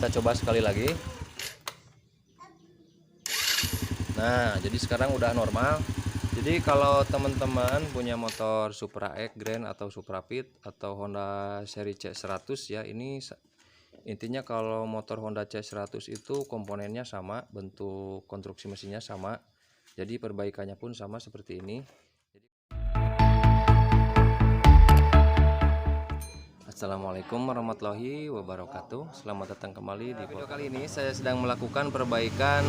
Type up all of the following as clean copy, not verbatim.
Kita coba sekali lagi. Nah, jadi sekarang udah normal. Jadi kalau teman-teman punya motor Supra X Grand atau Supra Fit atau Honda seri C100 ya, ini intinya kalau motor Honda C100 itu komponennya sama, bentuk konstruksi mesinnya sama. Jadi perbaikannya pun sama seperti ini. Assalamualaikum warahmatullahi wabarakatuh. Selamat datang kembali di video kali ini. Saya sedang melakukan perbaikan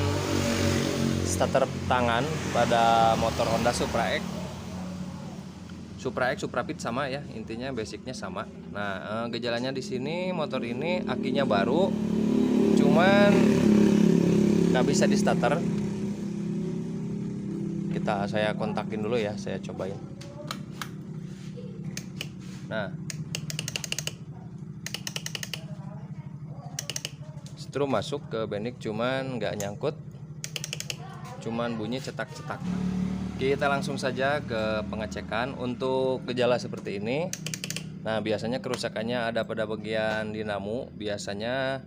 starter tangan pada motor Honda Supra X. Supra X, Supra Fit sama ya, intinya basicnya sama. Nah, gejalanya di sini motor ini akinya baru, cuman nggak bisa di starter. Saya kontakin dulu ya, saya cobain. Nah, strum masuk ke benik, cuman nggak nyangkut, cuman bunyi cetak-cetak. Kita langsung saja ke pengecekan. Untuk gejala seperti ini, nah biasanya kerusakannya ada pada bagian dinamo, biasanya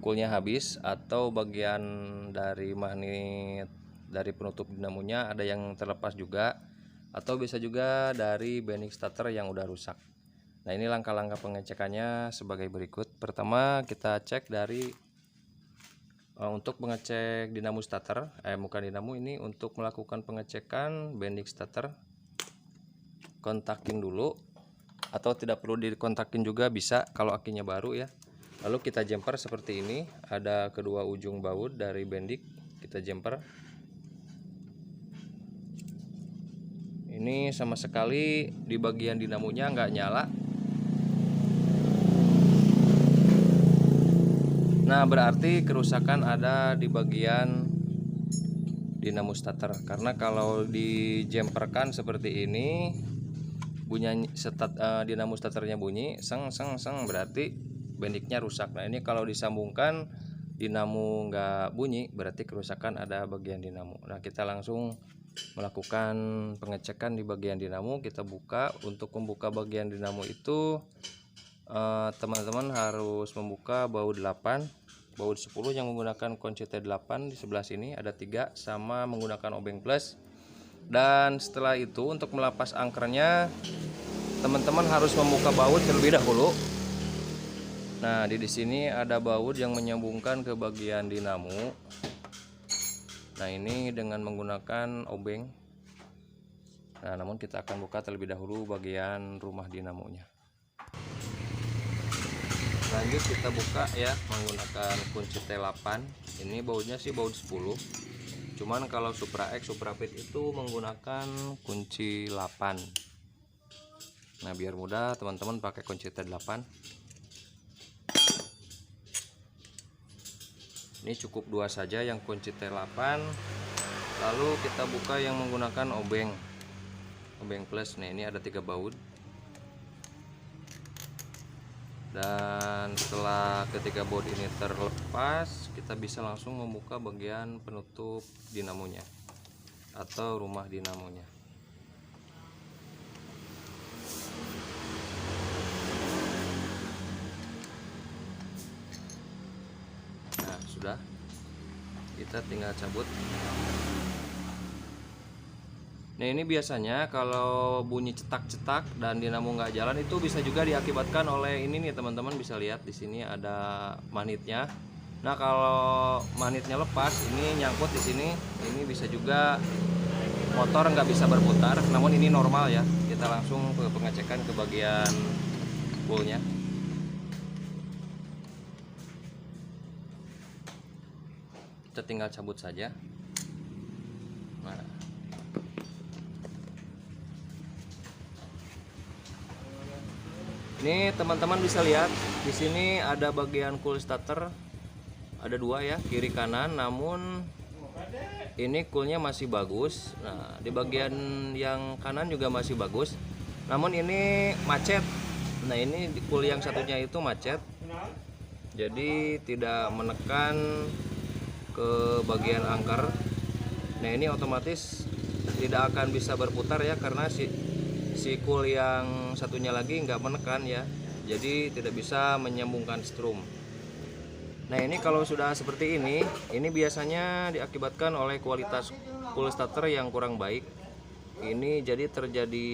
coolnya habis, atau bagian dari magnet dari penutup dinamonya ada yang terlepas juga, atau bisa juga dari benik starter yang udah rusak. Nah, ini langkah-langkah pengecekannya sebagai berikut. Pertama, kita cek dari untuk mengecek dinamo starter, bukan dinamo, ini untuk melakukan pengecekan benik starter. Kontakin dulu, atau tidak perlu dikontakin juga bisa kalau akinya baru ya. Lalu kita jumper seperti ini, ada kedua ujung baut dari benik, kita jumper. Ini sama sekali di bagian dinamonya nggak nyala. Nah, berarti kerusakan ada di bagian dinamo starter, karena kalau dijemperkan seperti ini bunyi dinamo starternya bunyi seng seng seng, berarti beniknya rusak. Nah, ini kalau disambungkan dinamo nggak bunyi, berarti kerusakan ada bagian dinamo. Nah, kita langsung melakukan pengecekan di bagian dinamo. Kita buka. Untuk membuka bagian dinamo itu teman-teman harus membuka baut 8, baut 10 yang menggunakan kunci T8. Di sebelah sini ada 3, sama menggunakan obeng plus. Dan setelah itu untuk melepas angkernya, teman-teman harus membuka baut terlebih dahulu. Nah, di sini ada baut yang menyambungkan ke bagian dinamo. Nah, ini dengan menggunakan obeng. Nah, namun kita akan buka terlebih dahulu bagian rumah dinamonya. Lanjut kita buka ya menggunakan kunci T8. Ini bautnya sih baut 10. Cuman kalau Supra X, Supra Fit itu menggunakan kunci 8. Nah, biar mudah teman-teman pakai kunci T8. Ini cukup 2 saja yang kunci T8. Lalu kita buka yang menggunakan obeng plus. Nah, ini ada 3 baut. Dan setelah ketiga baut ini terlepas, kita bisa langsung membuka bagian penutup dinamonya atau rumah dinamonya. Nah, sudah, kita tinggal cabut. Nah, ini biasanya kalau bunyi cetak-cetak dan dinamo nggak jalan itu bisa juga diakibatkan oleh ini nih, teman-teman bisa lihat di sini ada magnetnya. Nah, kalau magnetnya lepas, ini nyangkut di sini, ini bisa juga motor nggak bisa berputar. Namun ini normal ya. Kita langsung ke pengecekan ke bagian boolnya. Kita tinggal cabut saja. Nah, ini teman-teman bisa lihat di sini ada bagian cool starter, ada 2 ya, kiri kanan. Namun ini coolnya masih bagus. Nah, di bagian yang kanan juga masih bagus. Namun ini macet. Nah, ini di cool yang satunya itu macet, jadi tidak menekan ke bagian angker. Nah, ini otomatis tidak akan bisa berputar ya, karena si cool yang satunya lagi nggak menekan ya, jadi tidak bisa menyambungkan strum. Nah ini kalau sudah seperti ini biasanya diakibatkan oleh kualitas cool starter yang kurang baik. Ini jadi terjadi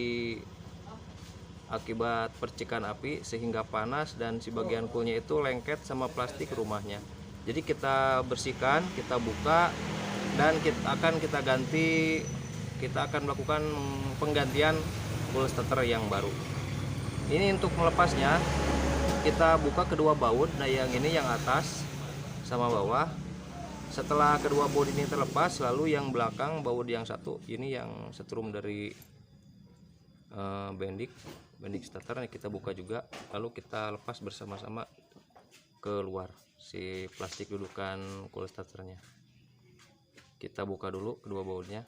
akibat percikan api sehingga panas dan si bagian coolnya itu lengket sama plastik rumahnya. Jadi kita bersihkan, kita buka, dan kita ganti, kita akan melakukan penggantian cool starter yang baru. Ini untuk melepasnya, kita buka kedua baut. Nah yang ini yang atas sama bawah. Setelah kedua baut ini terlepas, lalu yang belakang baut yang satu ini yang setrum dari bendik starter kita buka juga, lalu kita lepas bersama-sama keluar si plastik dudukan cool starternya. Kita buka dulu kedua bautnya.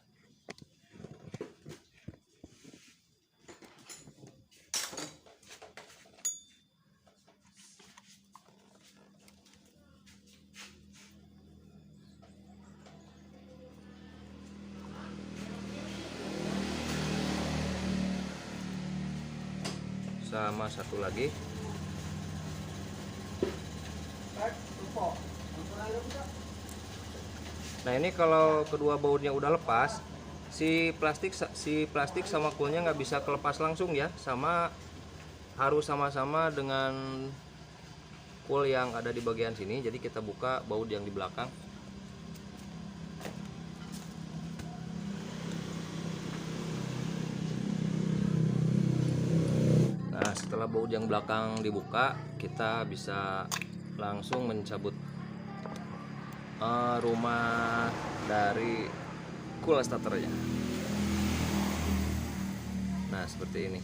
Sama satu lagi. Nah ini kalau kedua bautnya udah lepas, si plastik sama coolnya nggak bisa kelepas langsung ya, harus sama-sama dengan cool yang ada di bagian sini. Jadi kita buka baut yang di belakang. Nah setelah baut yang belakang dibuka, kita bisa langsung mencabut rumah dari cool starternya. Nah seperti ini.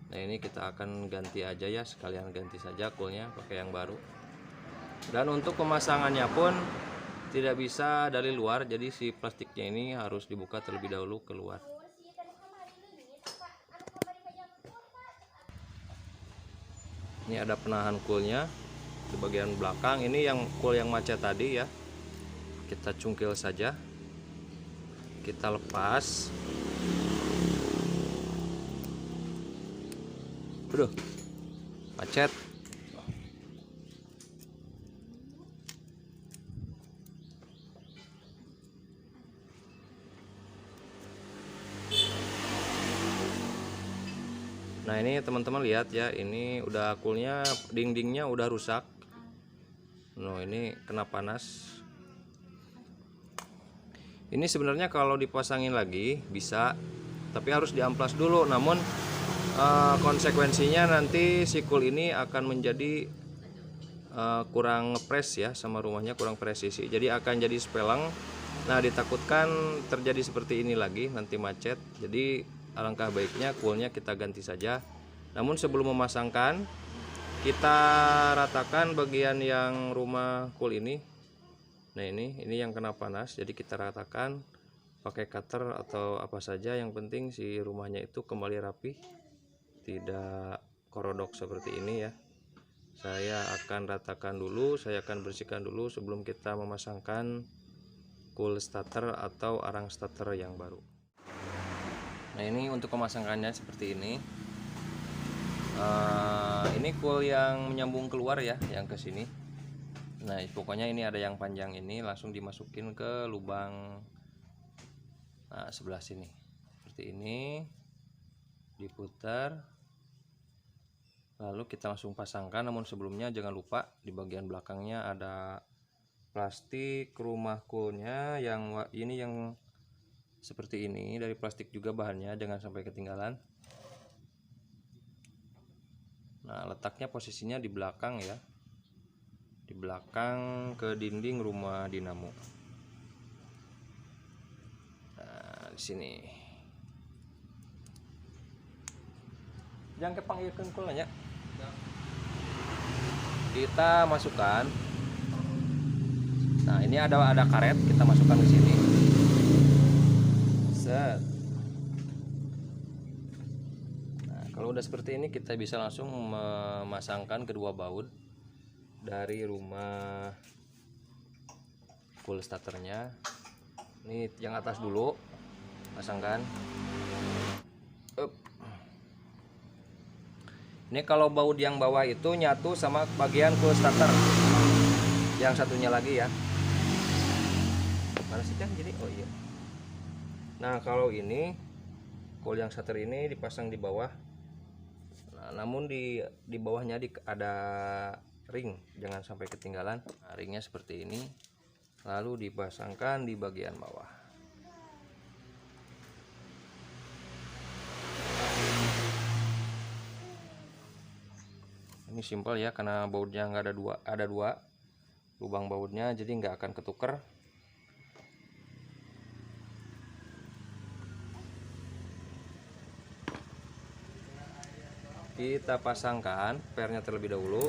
Nah ini kita akan ganti aja ya, sekalian ganti saja coolnya pakai yang baru. Dan untuk pemasangannya pun tidak bisa dari luar, jadi si plastiknya ini harus dibuka terlebih dahulu keluar. Ini ada penahan coolnya di bagian belakang. Ini yang cool yang macet tadi ya, kita cungkil saja, kita lepas. Aduh, macet. Nah ini teman-teman lihat ya, ini udah coolnya, dindingnya udah rusak. Nah ini kena panas. Ini sebenarnya kalau dipasangin lagi bisa, tapi harus diamplas dulu. Namun konsekuensinya nanti si cool ini akan menjadi kurang ngepres ya, sama rumahnya kurang presisi. Jadi akan jadi speleng. Nah ditakutkan terjadi seperti ini lagi, nanti macet. Jadi alangkah baiknya coolnya kita ganti saja. Namun sebelum memasangkan, kita ratakan bagian yang rumah cool ini. Nah ini yang kena panas, jadi kita ratakan pakai cutter atau apa saja. Yang penting si rumahnya itu kembali rapi, tidak korodok seperti ini ya. Saya akan ratakan dulu, saya akan bersihkan dulu sebelum kita memasangkan cool starter atau arang starter yang baru. Nah ini untuk pemasangannya seperti ini. Ini cool yang menyambung keluar ya, yang ke sini. Nah pokoknya ini ada yang panjang ini, langsung dimasukin ke lubang sebelah sini. Seperti ini, diputar, lalu kita langsung pasangkan. Namun sebelumnya jangan lupa di bagian belakangnya ada plastik rumah coolnya yang ini, yang seperti ini, dari plastik juga bahannya, jangan sampai ketinggalan. Nah letaknya posisinya di belakang ya, di belakang ke dinding rumah dinamo. Nah di sini jangan kepanggilkan coolnya, kita masukkan. Nah ini ada karet, kita masukkan ke sini. Set. Nah kalau udah seperti ini, kita bisa langsung memasangkan kedua baut dari rumah cool starternya. Ini yang atas dulu, pasangkan. Ini kalau baut yang bawah itu nyatu sama bagian cool starter. Yang satunya lagi ya. Mana sih kan jadi? Oh iya. Nah, kalau ini cool yang starter ini dipasang di bawah. Nah, namun di bawahnya ada ring, jangan sampai ketinggalan. Nah, ringnya seperti ini. Lalu dipasangkan di bagian bawah. Ini simpel ya, karena bautnya nggak ada dua lubang bautnya, jadi nggak akan ketuker. Kita pasangkan pernya terlebih dahulu,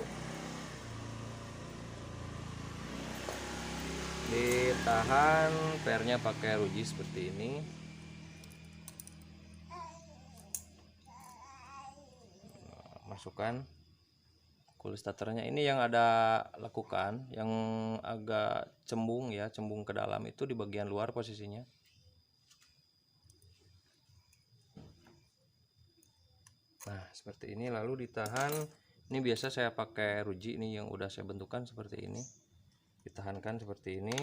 ditahan pernya pakai ruji seperti ini. Masukkan cool starternya. Ini yang ada lekukan, yang agak cembung ya, cembung ke dalam itu di bagian luar posisinya. Nah, seperti ini. Lalu ditahan. Ini biasa saya pakai ruji ini yang udah saya bentukkan seperti ini. Ditahankan seperti ini.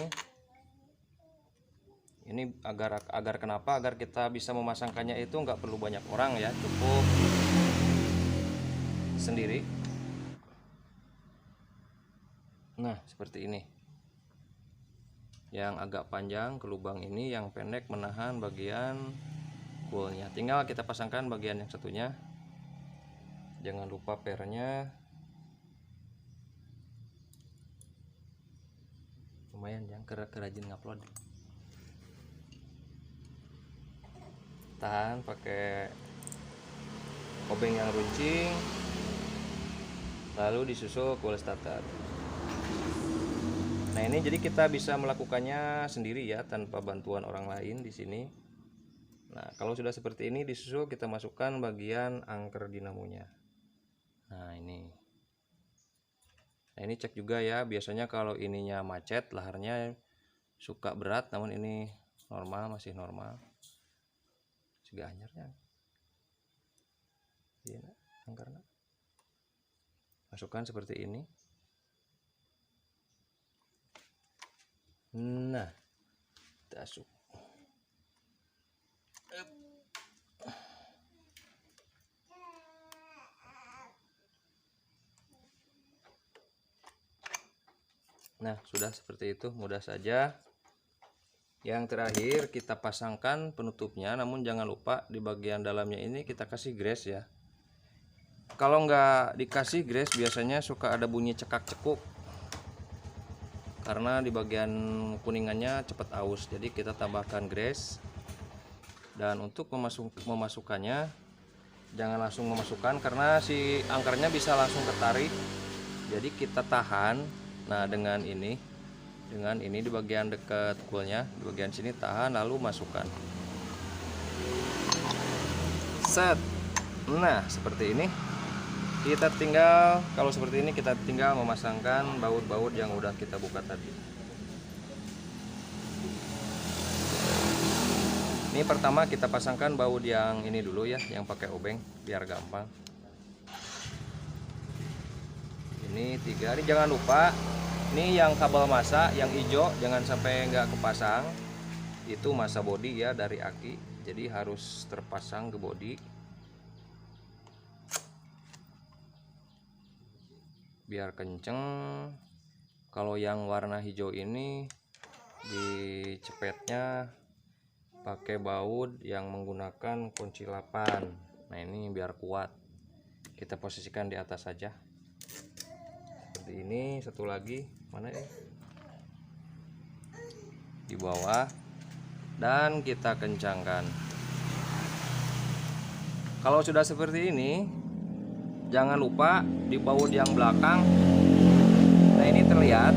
Ini agar kenapa? Agar kita bisa memasangkannya itu nggak perlu banyak orang ya, cukup sendiri. Nah, seperti ini. Yang agak panjang ke lubang ini, yang pendek menahan bagian coolnya. Tinggal kita pasangkan bagian yang satunya. Jangan lupa pernya. Lumayan yang kerajin ngupload. Tahan pakai obeng yang runcing, lalu disusul cool starter. Nah, ini jadi kita bisa melakukannya sendiri ya, tanpa bantuan orang lain di sini. Nah, kalau sudah seperti ini disusul, kita masukkan bagian angker dinamonya. Nah, ini cek juga ya, biasanya kalau ininya macet laharnya suka berat, namun ini normal, masih normal. Juga anyarnya. Iya, angkarnya. Masukkan seperti ini. Nah, tasuk. Nah, sudah seperti itu, mudah saja. Yang terakhir kita pasangkan penutupnya, namun jangan lupa di bagian dalamnya ini kita kasih grease ya. Kalau nggak dikasih grease biasanya suka ada bunyi cekak-cekuk, karena di bagian kuningannya cepat aus. Jadi kita tambahkan grease. Dan untuk memasukkannya jangan langsung memasukkan, karena si angkernya bisa langsung ketarik. Jadi kita tahan. Nah, dengan ini di bagian dekat coolnya, di bagian sini tahan, lalu masukkan. Set. Nah, seperti ini. Kita tinggal, kalau seperti ini kita tinggal memasangkan baut-baut yang udah kita buka tadi. Ini pertama kita pasangkan baut yang ini dulu ya, yang pakai obeng biar gampang. Ini 3. Ini jangan lupa, ini yang kabel massa yang hijau jangan sampai nggak kepasang. Itu massa bodi ya dari aki, jadi harus terpasang ke bodi biar kenceng. Kalau yang warna hijau ini dicepetnya pakai baut yang menggunakan kunci 8. Nah, ini biar kuat. Kita posisikan di atas saja. Seperti ini. Satu lagi mana ya? Di bawah. Dan kita kencangkan. Kalau sudah seperti ini, jangan lupa di baut yang belakang. Nah, ini terlihat.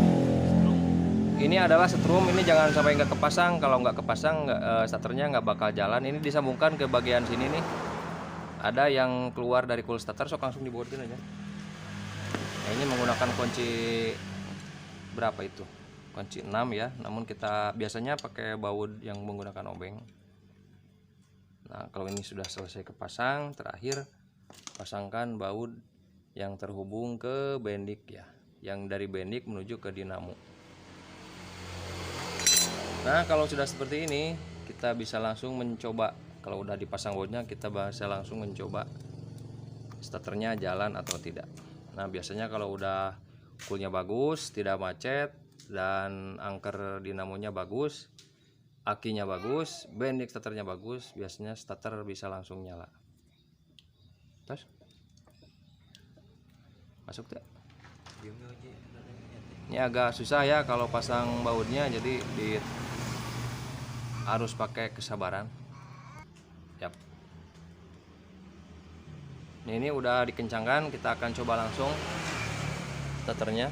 Ini adalah setrum. Ini jangan sampai nggak kepasang. Kalau nggak kepasang, starternya nggak bakal jalan. Ini disambungkan ke bagian sini nih. Ada yang keluar dari cool starter, sok langsung dibuatin aja. Nah, ini menggunakan kunci berapa itu? Kunci 6 ya. Namun kita biasanya pakai baut yang menggunakan obeng. Nah, kalau ini sudah selesai kepasang, terakhir pasangkan baut yang terhubung ke bendik ya, yang dari bendik menuju ke dinamo. Nah, kalau sudah seperti ini, kita bisa langsung mencoba. Kalau udah dipasang bautnya, kita bisa langsung mencoba starternya jalan atau tidak. Nah, biasanya kalau udah coolnya bagus, tidak macet, dan angker dinamonya bagus, akinya bagus, bendik starternya bagus, biasanya starter bisa langsung nyala. Terus masuk tuh. Ini agak susah ya kalau pasang bautnya, jadi harus pakai kesabaran. Yap. Ini udah dikencangkan, kita akan coba langsung starternya.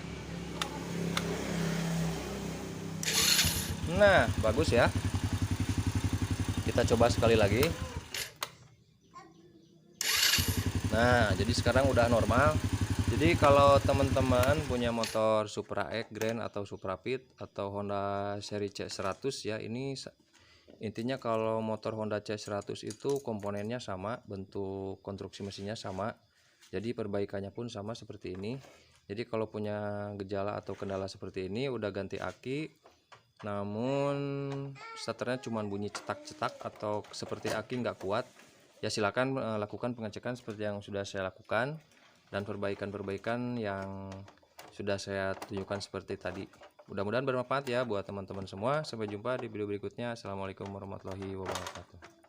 Nah, bagus ya. Kita coba sekali lagi. Nah, jadi sekarang udah normal. Jadi kalau teman-teman punya motor Supra X, Grand atau Supra Fit atau Honda seri C100 ya, ini intinya kalau motor Honda C100 itu komponennya sama, bentuk konstruksi mesinnya sama. Jadi perbaikannya pun sama seperti ini. Jadi kalau punya gejala atau kendala seperti ini, udah ganti aki, namun starternya cuma bunyi cetak-cetak atau seperti aki nggak kuat, ya silakan lakukan pengecekan seperti yang sudah saya lakukan dan perbaikan-perbaikan yang sudah saya tunjukkan seperti tadi. Mudah-mudahan bermanfaat ya buat teman-teman semua. Sampai jumpa di video berikutnya. Assalamualaikum warahmatullahi wabarakatuh.